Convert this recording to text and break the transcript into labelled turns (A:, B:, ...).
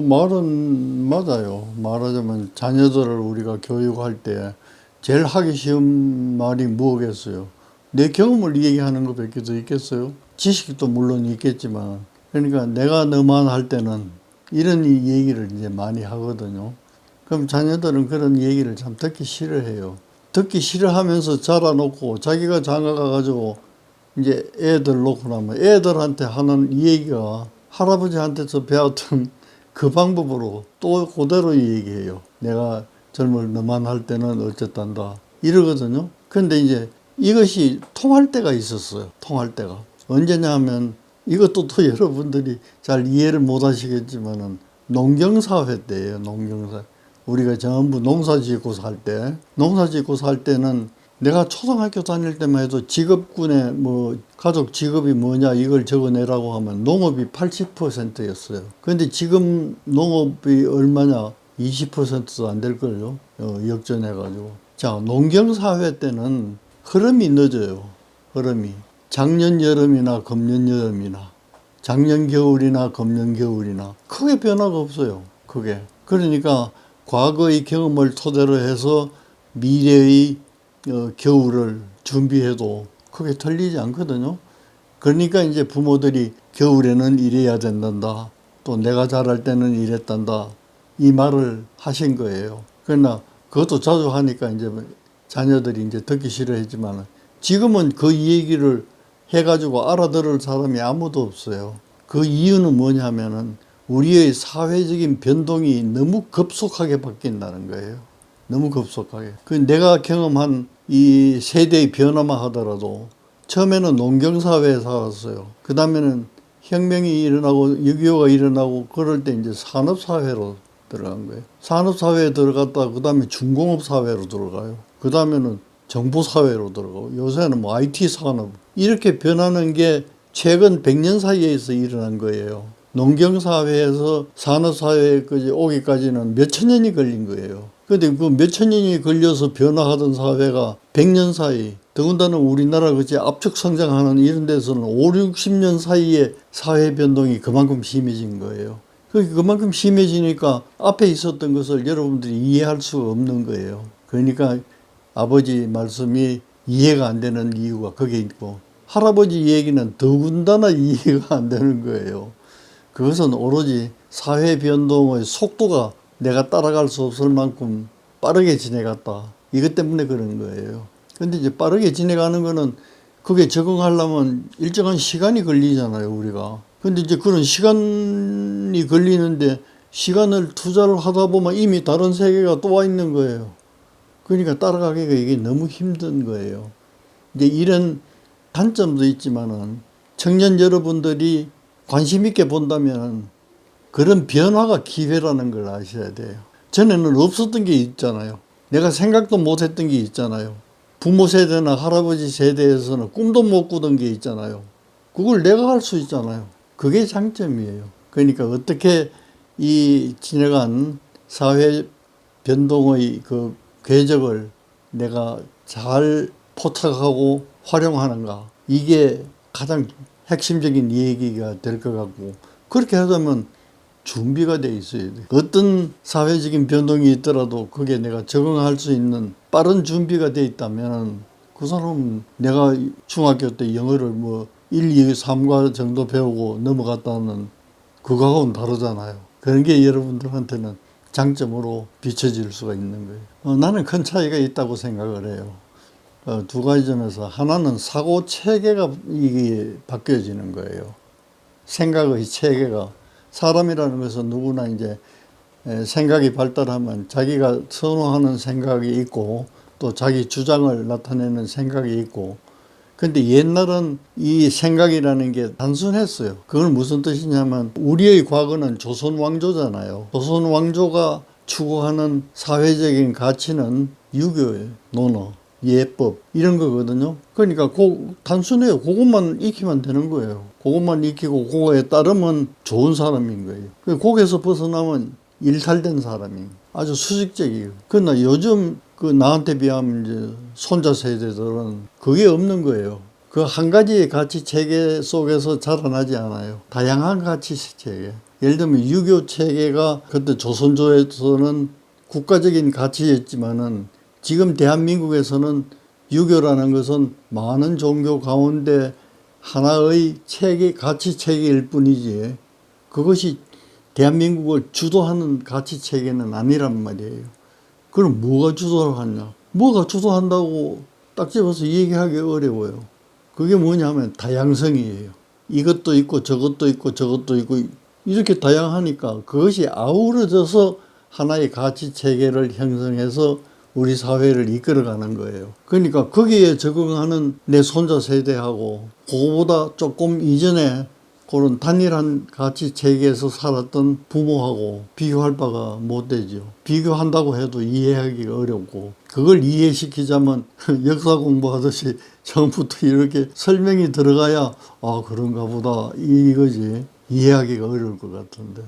A: 말은 맞아요. 말하자면 자녀들을 우리가 교육할 때 제일 하기 쉬운 말이 뭐겠어요? 내 경험을 얘기하는 것밖에 더 있겠어요? 지식도 물론 있겠지만, 그러니까 내가 너만 할 때는 이런 얘기를 이제 많이 하거든요. 그럼 자녀들은 그런 얘기를 참 듣기 싫어해요. 듣기 싫어하면서 자라놓고 자기가 장가가가지고 이제 애들 놓고 나면 애들한테 하는 얘기가 할아버지한테서 배웠던 그 방법으로 또 그대로 얘기해요. 내가 젊을 너만 할 때는 어쨌단다. 이러거든요. 근데 이제 이것이 통할 때가 있었어요. 통할 때가. 언제냐 하면 이것도 또 여러분들이 잘 이해를 못 하시겠지만은 농경사회 때예요. 농경사회. 우리가 전부 농사 짓고 살 때, 농사 짓고 살 때는 내가 초등학교 다닐 때만 해도 직업군에 뭐 가족 직업이 뭐냐 이걸 적어내라고 하면 농업이 80%였어요. 그런데 지금 농업이 얼마냐? 20%도 안 될걸요. 역전해가지고. 자, 농경사회 때는 흐름이 늦어요. 흐름이. 작년 여름이나 금년 여름이나 작년 겨울이나 금년 겨울이나 크게 변화가 없어요. 그게. 그러니까 과거의 경험을 토대로 해서 미래의 겨울을 준비해도 크게 틀리지 않거든요. 그러니까 이제 부모들이 겨울에는 이래야 된단다. 또 내가 자랄 때는 이랬단다. 이 말을 하신 거예요. 그러나 그것도 자주 하니까 이제 자녀들이 이제 듣기 싫어했지만 지금은 그 얘기를 해가지고 알아들을 사람이 아무도 없어요. 그 이유는 뭐냐면은 우리의 사회적인 변동이 너무 급속하게 바뀐다는 거예요. 너무 급속하게. 그 내가 경험한 이 세대의 변화만 하더라도 처음에는 농경사회에 살았어요. 그 다음에는 혁명이 일어나고 6.25가 일어나고 그럴 때 이제 산업사회로 들어간 거예요. 산업사회에 들어갔다 그 다음에 중공업사회로 들어가요. 그 다음에는 정보사회로 들어가고 요새는 뭐 IT 산업 이렇게 변하는 게 최근 100년 사이에서 일어난 거예요. 농경사회에서 산업사회까지 오기까지는 몇천 년이 걸린 거예요. 근데 그 몇천 년이 걸려서 변화하던 사회가 100년 사이, 더군다나 우리나라 그치 압축 성장하는 이런 데서는 5, 60년 사이에 사회 변동이 그만큼 심해진 거예요. 그만큼 심해지니까 앞에 있었던 것을 여러분들이 이해할 수가 없는 거예요. 그러니까 아버지 말씀이 이해가 안 되는 이유가 거기에 있고 할아버지 얘기는 더군다나 이해가 안 되는 거예요. 그것은 오로지 사회 변동의 속도가 내가 따라갈 수 없을 만큼 빠르게 지내갔다. 이것 때문에 그런 거예요. 근데 이제 빠르게 지내가는 거는 그게 적응하려면 일정한 시간이 걸리잖아요, 우리가. 근데 이제 그런 시간이 걸리는데 시간을 투자를 하다 보면 이미 다른 세계가 또 와 있는 거예요. 그러니까 따라가기가 이게 너무 힘든 거예요. 이제 이런 단점도 있지만은 청년 여러분들이 관심 있게 본다면 그런 변화가 기회라는 걸 아셔야 돼요. 전에는 없었던 게 있잖아요. 내가 생각도 못했던 게 있잖아요. 부모 세대나 할아버지 세대에서는 꿈도 못 꾸던 게 있잖아요. 그걸 내가 할 수 있잖아요. 그게 장점이에요. 그러니까 어떻게 이 지나간 사회 변동의 그 궤적을 내가 잘 포착하고 활용하는가. 이게 가장 핵심적인 얘기가 될 것 같고 그렇게 하자면 준비가 돼 있어야 돼. 어떤 사회적인 변동이 있더라도 그게 내가 적응할 수 있는 빠른 준비가 돼 있다면 그 사람은 내가 중학교 때 영어를 뭐 1, 2, 3과 정도 배우고 넘어갔다는 그거하고는 다르잖아요. 그런 게 여러분들한테는 장점으로 비춰질 수가 있는 거예요. 나는 큰 차이가 있다고 생각을 해요. 두 가지 점에서 하나는 사고 체계가 이게 바뀌어지는 거예요. 생각의 체계가 사람이라는 것은 누구나 이제 생각이 발달하면 자기가 선호하는 생각이 있고 또 자기 주장을 나타내는 생각이 있고 근데 옛날은 이 생각이라는 게 단순했어요. 그건 무슨 뜻이냐면 우리의 과거는 조선 왕조잖아요. 조선 왕조가 추구하는 사회적인 가치는 유교예요. 논어, 예법 이런 거거든요. 그러니까 단순해요. 그것만 익히면 되는 거예요. 그것만 익히고 그거에 따르면 좋은 사람인 거예요. 거기에서 벗어나면 일탈된 사람이 아주 수직적이에요. 그러나 요즘 나한테 비하면 이제 손자 세대들은 그게 없는 거예요. 그 한 가지의 가치 체계 속에서 자라나지 않아요. 다양한 가치 체계. 예를 들면 유교 체계가 그때 조선조에서는 국가적인 가치였지만은 지금 대한민국에서는 유교라는 것은 많은 종교 가운데 하나의 체계, 가치 체계일 뿐이지 그것이 대한민국을 주도하는 가치 체계는 아니란 말이에요. 그럼 뭐가 주도를 하냐? 뭐가 주도한다고 딱 집어서 얘기하기 어려워요. 그게 뭐냐면 다양성이에요. 이것도 있고 저것도 있고 저것도 있고 이렇게 다양하니까 그것이 아우러져서 하나의 가치 체계를 형성해서 우리 사회를 이끌어가는 거예요. 그러니까 거기에 적응하는 내 손자 세대하고 그거보다 조금 이전에 그런 단일한 가치 체계에서 살았던 부모하고 비교할 바가 못 되죠. 비교한다고 해도 이해하기가 어렵고 그걸 이해시키자면 역사 공부하듯이 처음부터 이렇게 설명이 들어가야 아 그런가 보다 이거지 이해하기가 어려울 것 같은데